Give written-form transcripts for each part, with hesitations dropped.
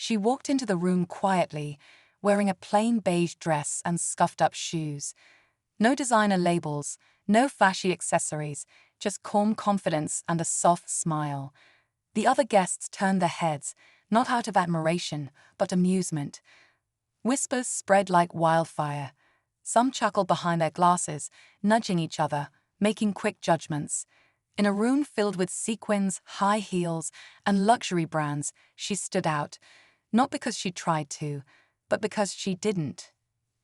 She walked into the room quietly, wearing a plain beige dress and scuffed-up shoes. No designer labels, no flashy accessories, just calm confidence and a soft smile. The other guests turned their heads, not out of admiration, but amusement. Whispers spread like wildfire. Some chuckled behind their glasses, nudging each other, making quick judgments. In a room filled with sequins, high heels, and luxury brands, she stood out, not because she tried to, but because she didn't.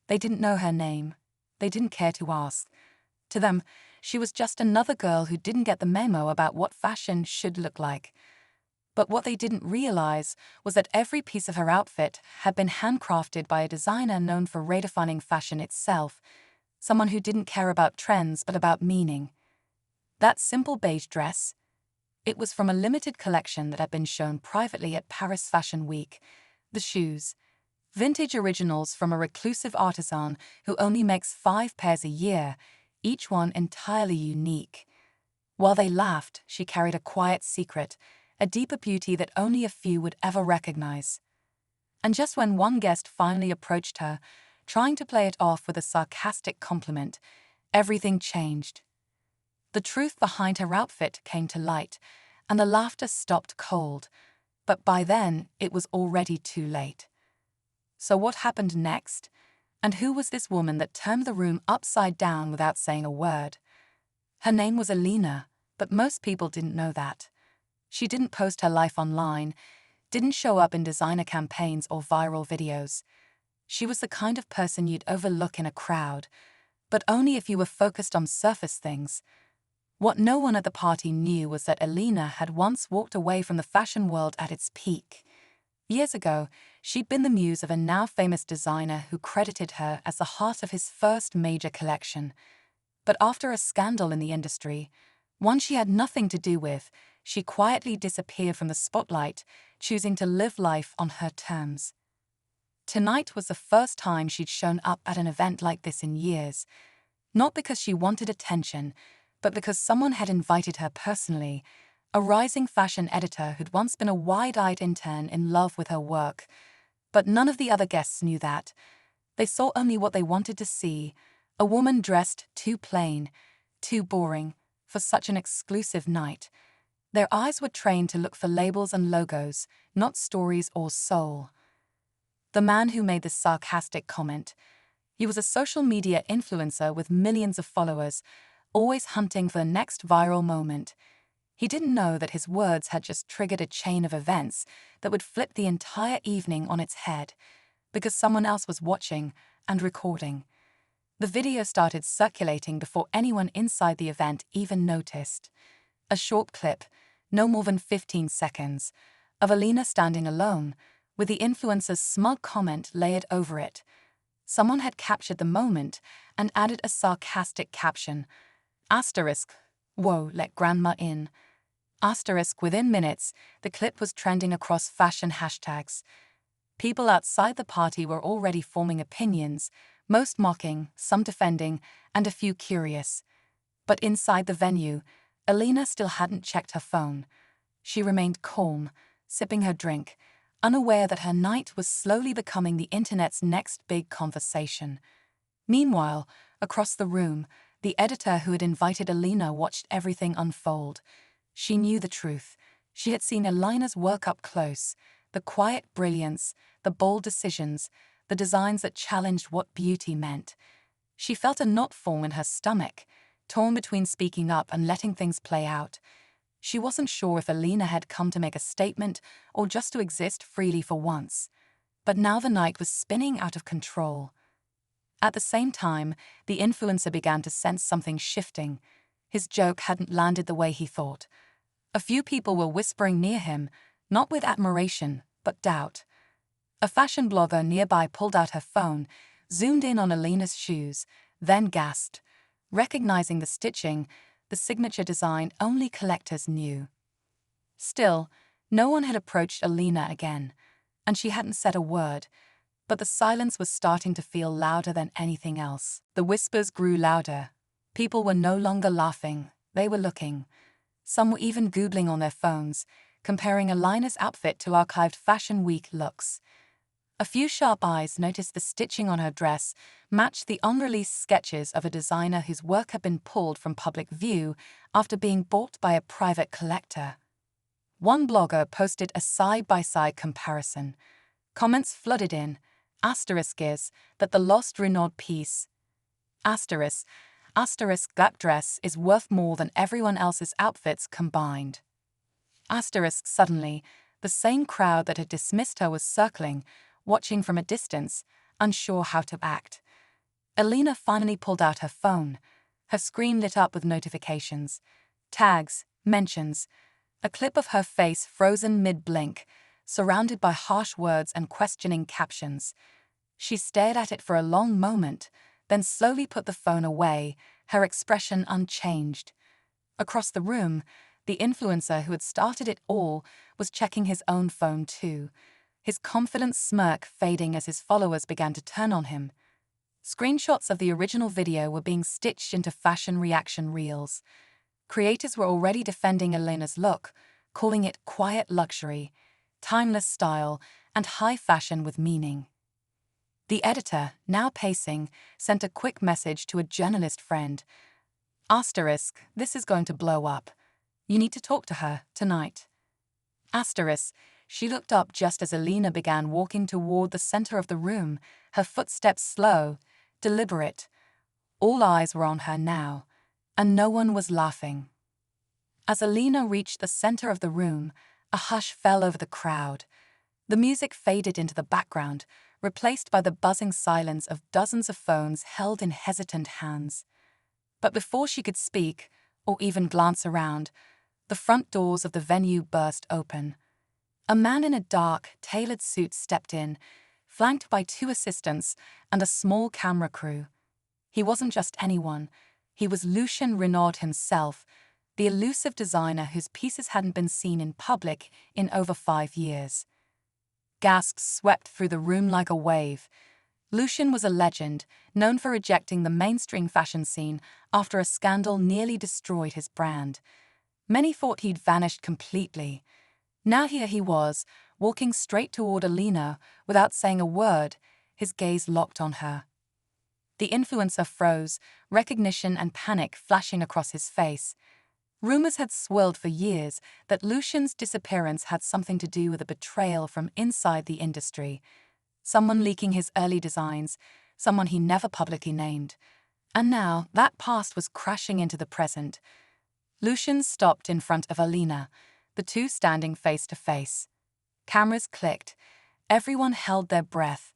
They didn't know her name. They didn't care to ask. To them, she was just another girl who didn't get the memo about what fashion should look like. But what they didn't realize was that every piece of her outfit had been handcrafted by a designer known for redefining fashion itself, someone who didn't care about trends but about meaning. That simple beige dress, it was from a limited collection that had been shown privately at Paris Fashion Week. The shoes, vintage originals from a reclusive artisan who only makes 5 pairs a year, each one entirely unique. While they laughed, she carried a quiet secret, a deeper beauty that only a few would ever recognize. And just when one guest finally approached her, trying to play it off with a sarcastic compliment, everything changed. The truth behind her outfit came to light, and the laughter stopped cold. But by then, it was already too late. So what happened next? And who was this woman that turned the room upside down without saying a word? Her name was Alina, but most people didn't know that. She didn't post her life online, didn't show up in designer campaigns or viral videos. She was the kind of person you'd overlook in a crowd, but only if you were focused on surface things. What no one at the party knew was that Alina had once walked away from the fashion world at its peak. Years ago, she'd been the muse of a now famous designer who credited her as the heart of his first major collection. But after a scandal in the industry, one she had nothing to do with, she quietly disappeared from the spotlight, choosing to live life on her terms. Tonight was the first time she'd shown up at an event like this in years, not because she wanted attention, but because someone had invited her personally, a rising fashion editor who'd once been a wide-eyed intern in love with her work. But none of the other guests knew that. They saw only what they wanted to see, a woman dressed too plain, too boring, for such an exclusive night. Their eyes were trained to look for labels and logos, not stories or soul. The man who made this sarcastic comment, he was a social media influencer with millions of followers, always hunting for the next viral moment. He didn't know that his words had just triggered a chain of events that would flip the entire evening on its head, because someone else was watching and recording. The video started circulating before anyone inside the event even noticed. A short clip, no more than 15 seconds, of Alina standing alone, with the influencer's smug comment layered over it. Someone had captured the moment and added a sarcastic caption. Asterisk, "Whoa, let grandma in." Asterisk, within minutes, the clip was trending across fashion hashtags. People outside the party were already forming opinions, most mocking, some defending, and a few curious. But inside the venue, Alina still hadn't checked her phone. She remained calm, sipping her drink, unaware that her night was slowly becoming the internet's next big conversation. Meanwhile, across the room, the editor who had invited Alina watched everything unfold. She knew the truth. She had seen Alina's work up close, the quiet brilliance, the bold decisions, the designs that challenged what beauty meant. She felt a knot form in her stomach, torn between speaking up and letting things play out. She wasn't sure if Alina had come to make a statement or just to exist freely for once. But now the night was spinning out of control. At the same time, the influencer began to sense something shifting. His joke hadn't landed the way he thought. A few people were whispering near him, not with admiration, but doubt. A fashion blogger nearby pulled out her phone, zoomed in on Alina's shoes, then gasped, recognizing the stitching, the signature design only collectors knew. Still, no one had approached Alina again, and she hadn't said a word, but the silence was starting to feel louder than anything else. The whispers grew louder. People were no longer laughing, they were looking. Some were even Googling on their phones, comparing Alina's outfit to archived Fashion Week looks. A few sharp eyes noticed the stitching on her dress matched the unreleased sketches of a designer whose work had been pulled from public view after being bought by a private collector. One blogger posted a side-by-side comparison. Comments flooded in. Asterisk is that the lost Renaud piece. Asterisk that dress is worth more than everyone else's outfits combined. Asterisk suddenly, the same crowd that had dismissed her was circling, watching from a distance, unsure how to act. Alina finally pulled out her phone. Her screen lit up with notifications, tags, mentions, a clip of her face frozen mid-blink, surrounded by harsh words and questioning captions. She stared at it for a long moment, then slowly put the phone away, her expression unchanged. Across the room, the influencer who had started it all was checking his own phone too, his confident smirk fading as his followers began to turn on him. Screenshots of the original video were being stitched into fashion reaction reels. Creators were already defending Alina's look, calling it quiet luxury, timeless style, and high fashion with meaning. The editor, now pacing, sent a quick message to a journalist friend. Asterisk, this is going to blow up. You need to talk to her tonight. Asterisk, she looked up just as Alina began walking toward the center of the room, her footsteps slow, deliberate. All eyes were on her now, and no one was laughing. As Alina reached the center of the room, a hush fell over the crowd. The music faded into the background, replaced by the buzzing silence of dozens of phones held in hesitant hands. But before she could speak, or even glance around, the front doors of the venue burst open. A man in a dark, tailored suit stepped in, flanked by 2 assistants and a small camera crew. He wasn't just anyone. He was Lucien Renaud himself, the elusive designer whose pieces hadn't been seen in public in over 5 years. Gasps swept through the room like a wave. Lucien was a legend, known for rejecting the mainstream fashion scene after a scandal nearly destroyed his brand. Many thought he'd vanished completely. Now here he was, walking straight toward Alina without saying a word, his gaze locked on her. The influencer froze, recognition and panic flashing across his face. Rumors had swirled for years that Lucien's disappearance had something to do with a betrayal from inside the industry. Someone leaking his early designs, someone he never publicly named. And now that past was crashing into the present. Lucien stopped in front of Alina, the two standing face to face. Cameras clicked. Everyone held their breath.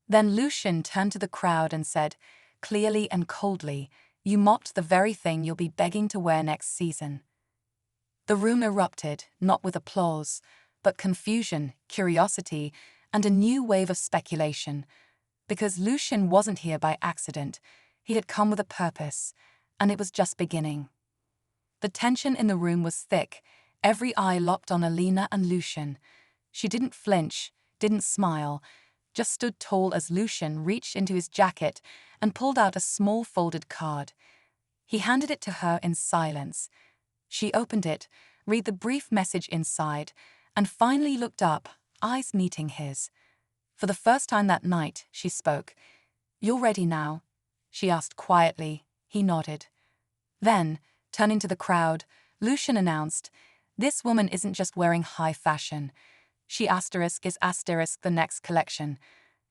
Then Lucien turned to the crowd and said, clearly and coldly, "You mocked the very thing you'll be begging to wear next season." The room erupted, not with applause, but confusion, curiosity, and a new wave of speculation. Because Lucien wasn't here by accident, he had come with a purpose, and it was just beginning. The tension in the room was thick, every eye locked on Alina and Lucien. She didn't flinch, didn't smile, just stood tall as Lucien reached into his jacket and pulled out a small folded card. He handed it to her in silence. She opened it, read the brief message inside, and finally looked up, eyes meeting his. For the first time that night, she spoke. "You're ready now?" she asked quietly. He nodded. Then, turning to the crowd, Lucien announced, "This woman isn't just wearing high fashion. She is the next collection.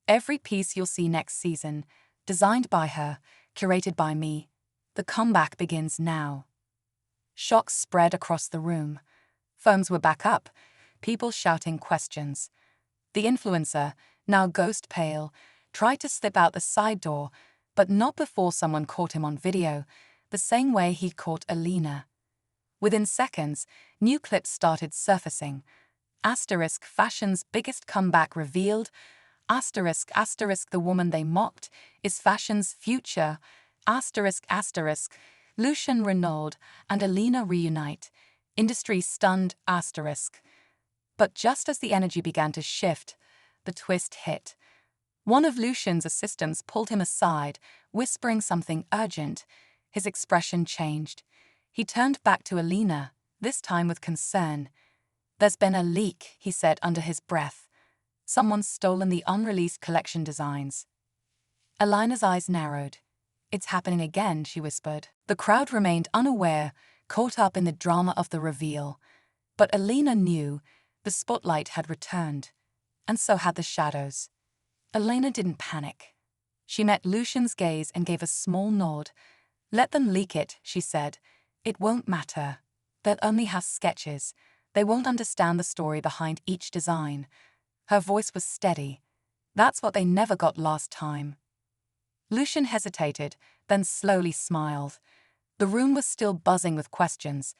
Every piece you'll see next season, designed by her, curated by me. The comeback begins now." Shock spread across the room. Phones were back up, people shouting questions. The influencer, now ghost pale, tried to slip out the side door, but not before someone caught him on video, the same way he caught Alina. Within seconds, new clips started surfacing. Fashion's biggest comeback revealed. The woman they mocked is fashion's future. Lucien Renaud and Alina reunite. Industry stunned. But just as the energy began to shift, the twist hit. One of Lucien's assistants pulled him aside, whispering something urgent. His expression changed. He turned back to Alina, this time with concern. There's been a leak, he said under his breath. Someone's stolen the unreleased collection designs. Alina's eyes narrowed. It's happening again, she whispered. The crowd remained unaware, caught up in the drama of the reveal. But Alina knew the spotlight had returned, and so had the shadows. Alina didn't panic. She met Lucian's gaze and gave a small nod. Let them leak it, she said. It won't matter. They'll only have sketches. They won't understand the story behind each design. Her voice was steady. That's what they never got last time. Lucian hesitated, then slowly smiled. The room was still buzzing with questions,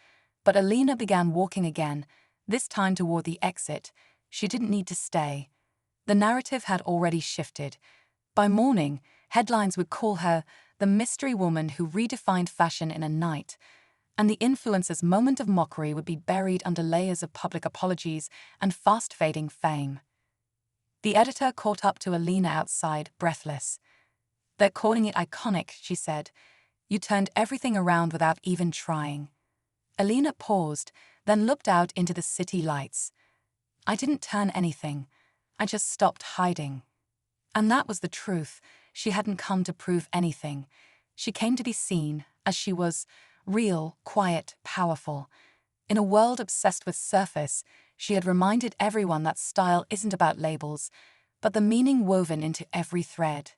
but Alina began walking again, this time toward the exit. She didn't need to stay. The narrative had already shifted. By morning, headlines would call her the mystery woman who redefined fashion in a night, and the influencer's moment of mockery would be buried under layers of public apologies and fast-fading fame. The editor caught up to Alina outside, breathless. They're calling it iconic, she said. You turned everything around without even trying. Alina paused, then looked out into the city lights. I didn't turn anything. I just stopped hiding. And that was the truth. She hadn't come to prove anything. She came to be seen, as she was, real, quiet, powerful. In a world obsessed with surface, she had reminded everyone that style isn't about labels, but the meaning woven into every thread.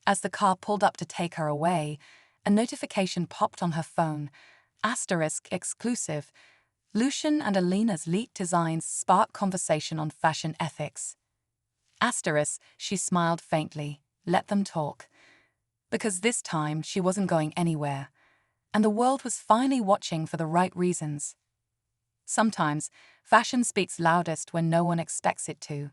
As the car pulled up to take her away, a notification popped on her phone. Asterisk exclusive. Lucian and Alina's leaked designs spark conversation on fashion ethics. Asterisk, she smiled faintly. Let them talk. Because this time she wasn't going anywhere, and the world was finally watching for the right reasons. Sometimes, fashion speaks loudest when no one expects it to.